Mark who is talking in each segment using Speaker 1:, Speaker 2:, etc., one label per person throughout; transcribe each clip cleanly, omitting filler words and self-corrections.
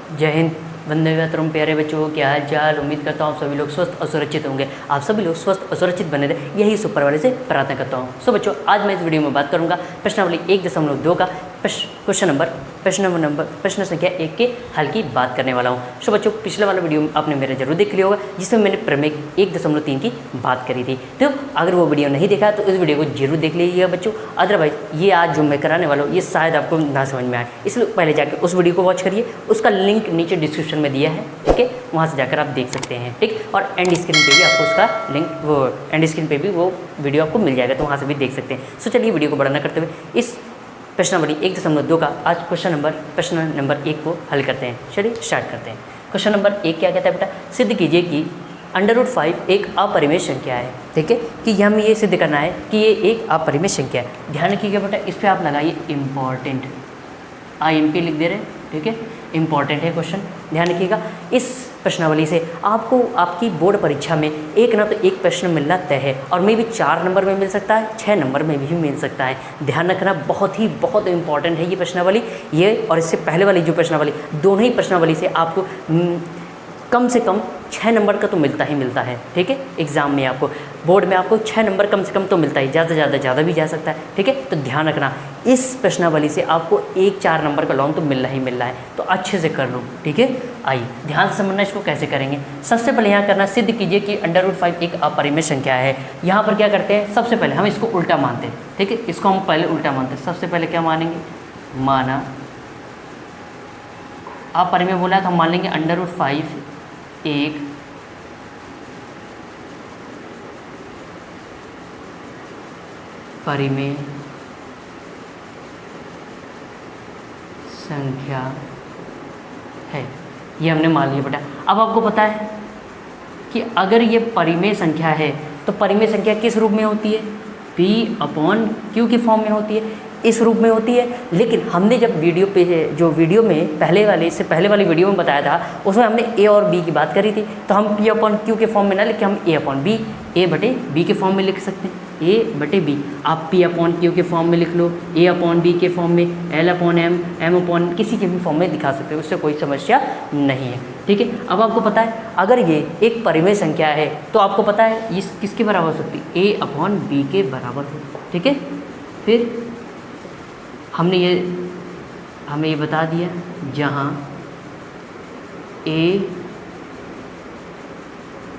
Speaker 1: जय हिंद, वंदे मातरम। प्यारे बच्चों, क्या हाल चाल। उम्मीद करता हूँ आप सभी लोग स्वस्थ और सुरक्षित होंगे। आप सभी लोग स्वस्थ और सुरक्षित बने रहे, यही ऊपर वाले से प्रार्थना करता हूँ। सो बच्चों, आज मैं इस वीडियो में बात करूँगा प्रश्नावली 1.2 का प्रश्न संख्या 1 के हल की बात करने वाला हूँ। सो बच्चों, पिछले वाला वीडियो आपने मेरा जरूर देख लिया होगा, जिसमें मैंने प्रमेय 1.3 की बात करी थी। तो अगर वो वीडियो नहीं देखा तो इस वीडियो को जरूर देख लीजिएगा बच्चों। अदरवाइज ये आज जो मैं कराने वाला हूँ ये शायद आपको ना समझ में आए, इसलिए पहले जाकर उस वीडियो को वॉच करिए। उसका लिंक नीचे डिस्क्रिप्शन में दिया है, ठीक है, वहाँ से जाकर आप देख सकते हैं, ठीक। और एंड स्क्रीन पे भी आपको उसका लिंक, वो एंड स्क्रीन पे भी वो वीडियो आपको मिल जाएगा, तो वहाँ से भी देख सकते हैं। सो चलिए वीडियो को बड़ा ना करते हुए इस प्रश्नावली 1.2 का आज प्रश्न नंबर 1 को हल करते हैं। चलिए स्टार्ट करते हैं। क्वेश्चन नंबर 1 क्या कहता है बेटा, सिद्ध कीजिए कि √5 एक अपरिमेय संख्या है। ठीक है, कि हमें ये सिद्ध करना है कि ये एक अपरिमेय संख्या है। ध्यान रखिएगा बेटा, इस पर आप लगाइए इम्पॉर्टेंट, IMP लिख दे रहे हैं, ठीक है, इम्पॉर्टेंट है क्वेश्चन। ध्यान रखिएगा, इस प्रश्नावली से आपको आपकी बोर्ड परीक्षा में एक ना तो एक प्रश्न मिलना तय है, और मे भी 4 नंबर में मिल सकता है, 6 नंबर में भी मिल सकता है। ध्यान रखना, बहुत इंपॉर्टेंट है ये प्रश्नावली, ये और इससे पहले वाली जो प्रश्नावली, दोनों ही प्रश्नावली से आपको कम से कम 6 नंबर का तो मिलता ही मिलता है। ठीक है, एग्जाम में आपको, बोर्ड में आपको 6 नंबर कम से कम तो मिलता है, ज़्यादा से ज़्यादा भी जा सकता है। ठीक है, तो ध्यान रखना, इस प्रश्नावली से आपको 4 नंबर का लॉन्ग तो मिल रहा है, तो अच्छे से कर लो। ठीक है, आइए ध्यान से समझना इसको कैसे करेंगे। सबसे पहले यहाँ करना, सिद्ध कीजिए कि √5 एक अपरिमेय संख्या है। यहाँ पर क्या करते हैं, सबसे पहले हम इसको उल्टा मानते हैं। ठीक है, इसको हम पहले उल्टा मानते हैं। सबसे पहले क्या मानेंगे, माना अपरिमेय बोला है तो हम मान लेंगे √5 एक परिमेय संख्या है। ये हमने मान लिया बेटा। अब आपको पता है कि अगर ये परिमेय संख्या है तो परिमेय संख्या किस रूप में होती है, P/Q के फॉर्म में होती है, इस रूप में होती है। लेकिन हमने जब वीडियो में पहले वाली वीडियो में बताया था, उसमें हमने A और B की बात करी थी, तो हम P/Q के फॉर्म में ना लिख के हम A/B के फॉर्म में लिख सकते हैं। A/B आप P/Q के फॉर्म में लिख लो, A/B के फॉर्म में, L/M, M/ किसी के भी फॉर्म में दिखा सकते हो, उससे कोई समस्या नहीं है। ठीक है, अब आपको पता है अगर ये एक परिमेय संख्या है तो आपको पता है ये किसके बराबर हो सकती है, A/B के बराबर हो। ठीक है, फिर हमें ये बता दिया, जहाँ A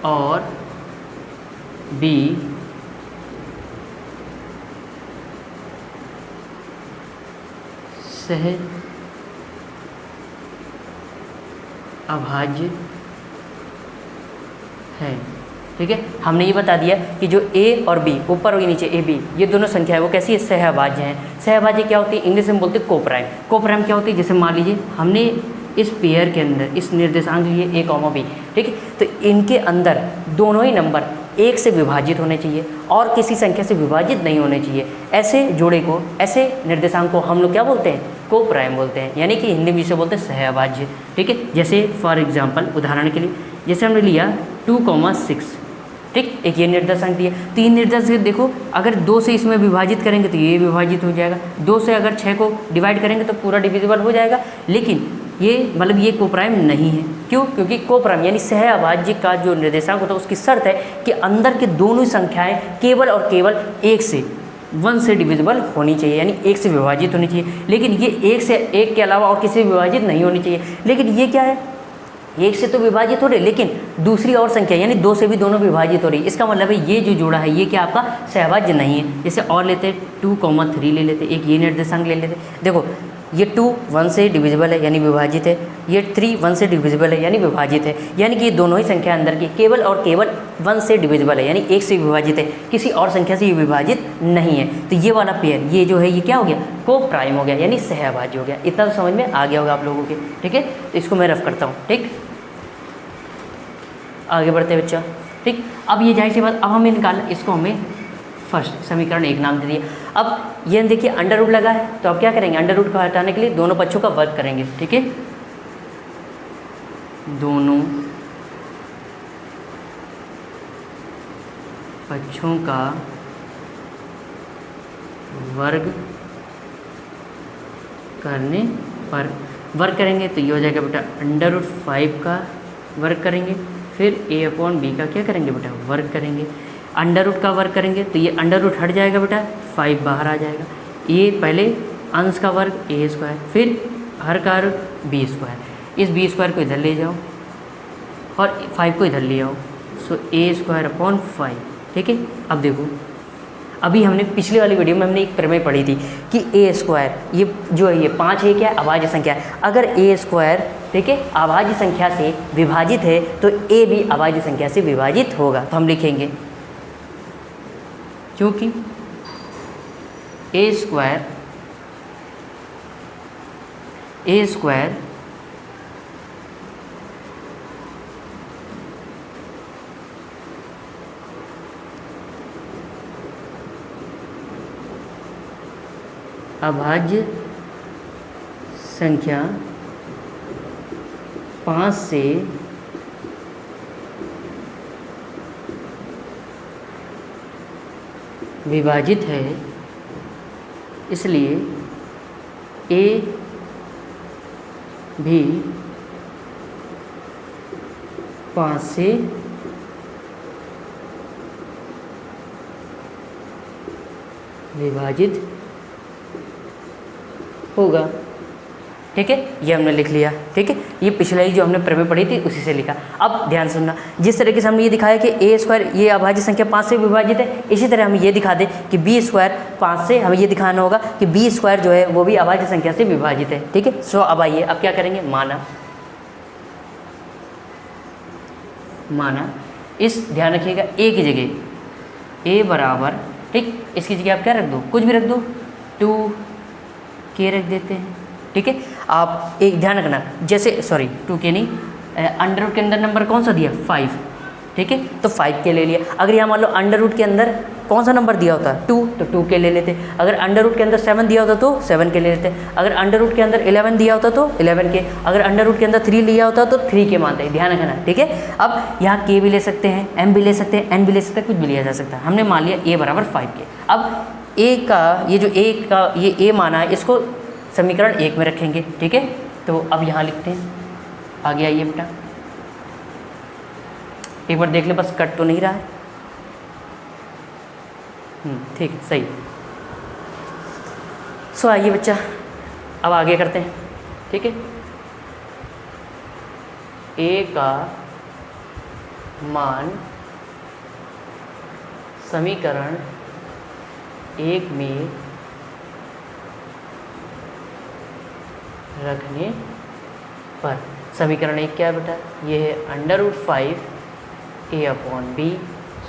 Speaker 1: और B सह अभाज्य है। ठीक है, हमने ये बता दिया कि जो A और B, ऊपर और नीचे AB, ये दोनों संख्या है वो कैसी है, सहअभाज्य हैं। सहअभाज्य क्या होती है, इंग्लिश में बोलते हैं कोप्राइम। कोप्राइम क्या होती है, जैसे मान लीजिए हमने इस पेयर के अंदर इस निर्देशांक लिए A, B, ठीक है, तो इनके अंदर दोनों ही नंबर 1 से विभाजित होने चाहिए और किसी संख्या से विभाजित नहीं होने चाहिए। ऐसे जोड़े को, ऐसे निर्देशांक को हम लोग क्या बोलते हैं, कोप्राइम बोलते हैं, यानी कि हिंदी में इसे बोलते हैं सहअभाज्य। ठीक है, जैसे फॉर एग्जांपल, उदाहरण के लिए, जैसे हमने लिया 2,6, ठीक, एक ये निर्देशांक दिया, तो ये निर्देशांक देखो, अगर 2 से इसमें विभाजित करेंगे तो ये विभाजित हो जाएगा, 2 से अगर 6 को डिवाइड करेंगे तो पूरा डिविजिबल हो जाएगा। लेकिन ये मतलब ये कोप्राइम नहीं है। क्यों, क्योंकि कोप्राइम यानी सहअभाज्य का जो निर्देशांक होता है उसकी शर्त है कि अंदर की दोनों संख्याएं केवल और केवल 1 से डिविजिबल होनी चाहिए, यानी 1 से विभाजित होनी चाहिए। लेकिन ये 1 के अलावा और किसी से विभाजित नहीं होनी चाहिए। लेकिन ये क्या है, 1 से तो विभाजित हो रही, लेकिन दूसरी और संख्या यानी 2 से भी दोनों विभाजित हो रही। इसका मतलब है ये जो जोड़ा है ये क्या आपका सहअभाज्य नहीं है। जैसे और लेते 2,3 ले लेते, एक ये निर्देशांक ले लेते। देखो, ये 2 1 से डिविजिबल है यानी विभाजित है, ये 3 1 से डिविजिबल है यानी विभाजित है, यानी कि ये दोनों ही संख्या अंदर की केवल और केवल 1 से डिविजिबल है, यानी 1 से विभाजित है, किसी और संख्या से ये विभाजित नहीं है। तो ये वाला पेयर, ये जो है ये क्या हो गया, कोप्राइम हो गया, यानी सहअभाज्य हो गया। इतना तो समझ में आ गया होगा आप लोगों के। ठीक है, तो इसको मैं रफ करता हूँ। ठीक, आगे बढ़ते हैं बच्चा। ठीक, अब ये जाहिर सी बात, अब हमें निकालना, इसको हमें फर्स्ट समीकरण 1 नाम दे दिया। अब ये देखिए अंडर रूट लगा है, तो अब क्या करेंगे, अंडर रूट को हटाने के लिए दोनों पक्षों का वर्ग करेंगे। ठीक है, दोनों पक्षों का वर्ग करने पर वर्क करेंगे तो ये हो जाएगा बेटा √5 का वर्क करेंगे, फिर a/b का क्या करेंगे बेटा वर्क करेंगे। अंडर रूट का वर्क करेंगे तो ये अंडर रूट हट जाएगा बेटा, 5 बाहर आ जाएगा। ये पहले अंश का वर्ग a², फिर हर का वर्ग b²। इस b² को इधर ले जाओ और 5 को इधर ले आओ, सो a²/5। ठीक है, अब देखो अभी हमने पिछले वाली वीडियो में हमने एक प्रमेय पढ़ी थी कि a² ये जो है ये 5 है क्या अभाज्य संख्या है। अगर a² ठीक है अभाज्य संख्या से विभाजित है तो a भी अभाज्य संख्या से विभाजित होगा। तो हम लिखेंगे क्योंकि a² अभाज्य संख्या 5 से विभाजित है, इसलिए a भी 5 से विभाजित होगा। ठीक है, ये हमने लिख लिया। ठीक है, ये पिछले ही जो हमने प्रमेय पढ़ी थी उसी से लिखा। अब ध्यान सुनना, जिस तरीके से हमने ये दिखाया कि a² ये अभाज्य संख्या 5 से विभाजित है, इसी तरह हम ये दिखा दें कि b² 5 से, हमें ये दिखाना होगा कि b² जो है वो भी अभाज्य संख्या से विभाजित है। ठीक है, सो अब आइए अब क्या करेंगे, माना इस ध्यान रखिएगा a की जगह a बराबर, ठीक इसकी जगह आप क्या रख दो, कुछ भी रख दो, 2k रख देते हैं। ठीक है, आप एक ध्यान रखना, जैसे 2k नहीं, अंडर रूट के अंदर नंबर कौन सा दिया 5। ठीक है, तो 5k ले लिया। अगर यहाँ मान लो अंडर रूट के अंदर कौन सा नंबर दिया होता 2, तो 2k ले लेते। अगर अंडर रूट के अंदर 7 दिया होता तो 7k ले लेते। अगर अंडर रूट के अंदर 11 दिया होता तो 11k। अगर अंडर रूट के अंदर 3 लिया होता तो 3k मानते हैं, ध्यान रखना। ठीक है, अब यहाँ k भी ले सकते हैं, m भी ले सकते हैं, n भी ले सकते हैं, कुछ भी लिया जा सकता है। हमने मान लिया a बराबर 5k। अब a का ये जो a का ये a माना है, इसको समीकरण 1 में रखेंगे। ठीक है, तो अब यहाँ लिखते हैं, आगे आइए बेटा, एक बार देख ले बस कट तो नहीं रहा है। ठीक है, सही। सो आइए बच्चा अब आगे करते हैं। ठीक है, a का मान समीकरण 1 में रखने पर, समीकरण 1 क्या है बेटा, ये है √5a/b।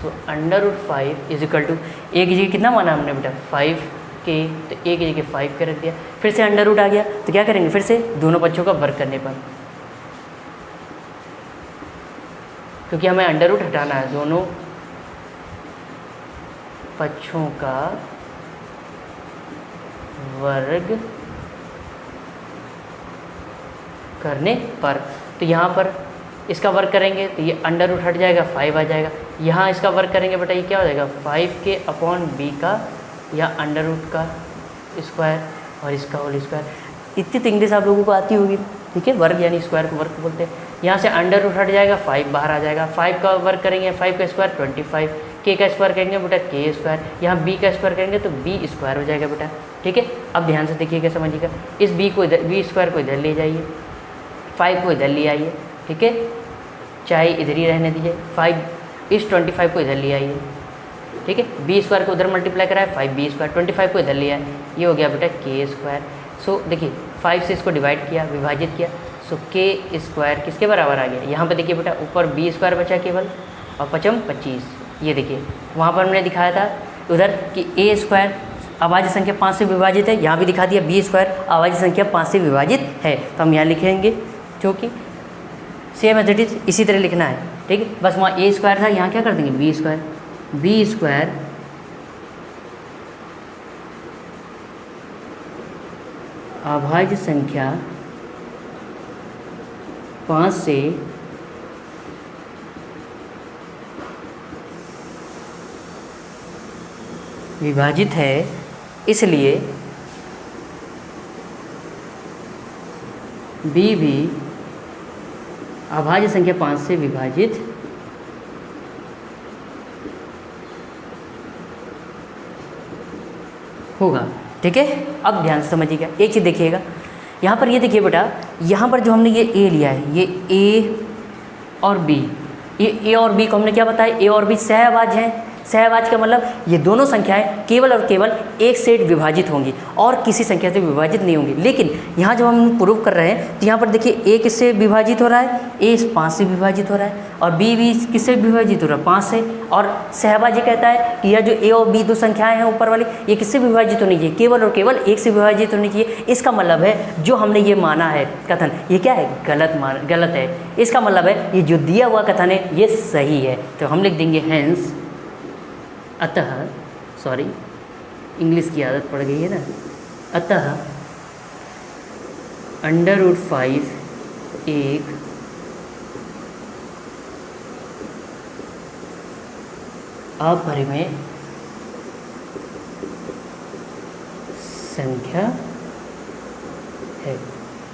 Speaker 1: So √5 is equal to a की जगह कितना माना हमने बेटा 5k, तो a की जगह 5k रख दिया। फिर से अंडर रूट आ गया तो क्या करेंगे, फिर से दोनों पक्षों का वर्ग करने पर, क्योंकि हमें अंडर रूट हटाना है, दोनों पक्षों का वर्ग करने पर। तो यहाँ पर इसका वर्ग करेंगे तो ये अंडर रूट हट जाएगा, 5 आ जाएगा। यहाँ इसका वर्ग करेंगे बेटा, ये क्या हो जाएगा 5k/b का, या अंडर रूट का स्क्वायर और इसका होल स्क्वायर। इतनी तो इंग्लिश आप लोगों को आती होगी। ठीक है, वर्ग यानी स्क्वायर को वर्ग बोलते हैं। यहाँ से अंडर रूट हट जाएगा, 5 बाहर आ जाएगा। 5 का वर्ग करेंगे, 5 का स्क्वायर 25, k का स्क्वायर करेंगे बेटा k², यहाँ b का स्क्वायर करेंगे तो b² हो जाएगा बेटा। ठीक है, अब ध्यान से देखिएगा, समझिएगा, इस b को इधर, b² को इधर ले जाइए, 5 को इधर ले आइए। ठीक है, चाहे इधर ही रहने दीजिए, 5 इस 25 को इधर ले आइए। ठीक है, b² को उधर मल्टीप्लाई कराए, 5b², 25 को इधर ले आए, ये हो गया बेटा k²। सो देखिए 5 से इसको डिवाइड किया, विभाजित किया, सो k² किसके बराबर आ गया, यहाँ पे देखिए बेटा ऊपर b² बचा केवल, और 5 25। ये देखिए वहाँ पर हमने दिखाया था उधर कि a² अभाज्य संख्या 5 से विभाजित है, यहाँ भी दिखा दिया b² अभाज्य संख्या 5 से विभाजित है। तो हम यहाँ लिखेंगे, क्योंकि सेम एज इट इज इसी तरह लिखना है। ठीक है, बस वहाँ a² था, यहाँ क्या कर देंगे b² अभाज्य संख्या 5 से विभाजित है, इसलिए बी भी अभाज्य संख्या 5 से विभाजित होगा। ठीक है, अब ध्यान से समझिएगा, एक चीज़ देखिएगा, यहाँ पर ये देखिए बेटा, यहाँ पर जो हमने ये ए लिया है, ये ए और बी, ये ए और बी को हमने क्या बताया, ए और बी सहअभाज्य हैं। सहअभाज्य का मतलब ये दोनों संख्याएं केवल और केवल एक से विभाजित होंगी और किसी संख्या से विभाजित नहीं होंगी। लेकिन यहाँ जब हम प्रूव कर रहे हैं तो यहाँ पर देखिए ए किससे विभाजित हो रहा है, ए 5 से विभाजित हो रहा है और बी भी किससे विभाजित हो रहा है, 5 से। और सहअभाज्य कहता है कि यह जो ए और बी दो संख्याएं हैं ऊपर वाली, ये किससे विभाजित होनी चाहिए, केवल और केवल एक से विभाजित होनी चाहिए। इसका मतलब है जो हमने ये माना है कथन, ये क्या है, गलत है। इसका मतलब है ये जो दिया हुआ कथन है ये सही है। तो हम लिख देंगे हेंस, अतः, सॉरी इंग्लिश की आदत पड़ गई है ना, अतः √5 एक अपरिमेय संख्या है।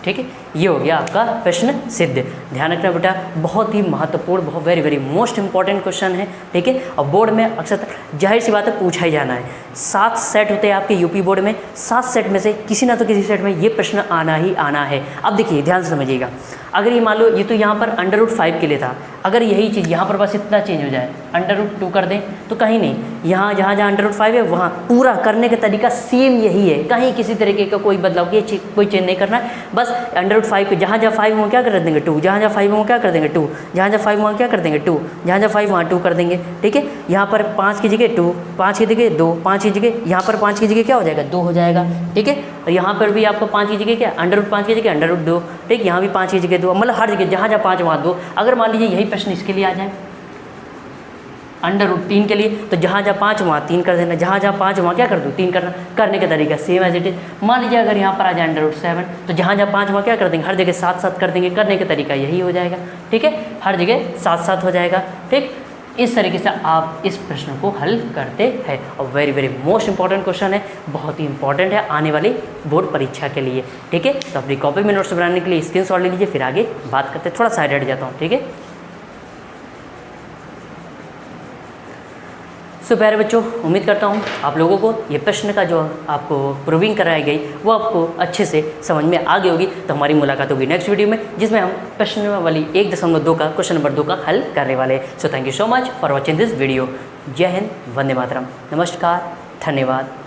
Speaker 1: ठीक है, ये हो गया आपका प्रश्न सिद्ध। ध्यान रखना बेटा, बहुत ही महत्वपूर्ण, बहुत वेरी मोस्ट इंपॉर्टेंट क्वेश्चन है। ठीक है, और बोर्ड में अक्सर जाहिर सी बात है पूछा ही जाना है। 7 सेट होते हैं आपके यूपी बोर्ड में, 7 सेट में से किसी ना तो किसी सेट में ये प्रश्न आना ही आना है। अब देखिए ध्यान से समझिएगा, अगर ये मान लो ये तो यहाँ पर √5 के लिए था, अगर यही चीज़ यहाँ पर बस इतना चेंज हो जाए, √2 कर दें तो कहीं नहीं, यहाँ जहाँ √5 है वहाँ पूरा करने का तरीका सेम यही है, कहीं किसी तरीके का कोई बदलाव कोई चेंज नहीं करना है। बस √5 पे जहाँ 5 वहाँ क्या कर देंगे 2, जहाँ 5 वहाँ क्या कर देंगे 2, जहाँ 5 वहाँ क्या कर देंगे 2, जहाँ 5 वहाँ 2 कर देंगे। ठीक है, यहाँ पर 5 की जगह 2, 5 की जगह 2, 5 की जगह, यहाँ पर 5 की जगह क्या हो जाएगा 2 हो जाएगा। ठीक है, और यहाँ पर भी आपको 5 की जगह क्या, √5 की जगह √2। ठीक, यहाँ भी 5 की जगह 2, मतलब हर जगह जहाँ 5 वहाँ 2। अगर मान लीजिए यही प्रश्न इसके लिए आ जाए √3 के लिए, तो जहाँ 5 वहाँ 3 कर देना, जहाँ 5 वहाँ क्या कर दो 3 करना। करने का तरीका सेम एज इट इज। मान लीजिए अगर यहाँ पर आ जाए √7, तो जहाँ 5 वहाँ क्या कर देंगे, हर जगह 7 कर देंगे। करने का तरीका यही हो जाएगा। ठीक है, हर जगह 7 हो जाएगा। ठीक, इस तरीके से आप इस प्रश्न को हल करते हैं। और वेरी मोस्ट इंपॉर्टेंट क्वेश्चन है, बहुत ही इंपॉर्टेंट है आने वाली बोर्ड परीक्षा के लिए। ठीक है, तो अपनी कॉपी में नोट्स बनाने के लिए स्क्रीनशॉट ले लीजिए, फिर आगे बात करते हैं। थोड़ा साइड हट जाता हूँ। ठीक है, सो प्यारे बच्चों, उम्मीद करता हूँ आप लोगों को ये प्रश्न का जो आपको प्रूविंग कराई गई वो आपको अच्छे से समझ में आ गई होगी। तो हमारी मुलाकात होगी नेक्स्ट वीडियो में, जिसमें हम प्रश्न वाली 1.2 का क्वेश्चन नंबर 2 का हल करने वाले हैं। So thank you so much for watching this video. जय हिंद, वंदे मातरम, नमस्कार, धन्यवाद।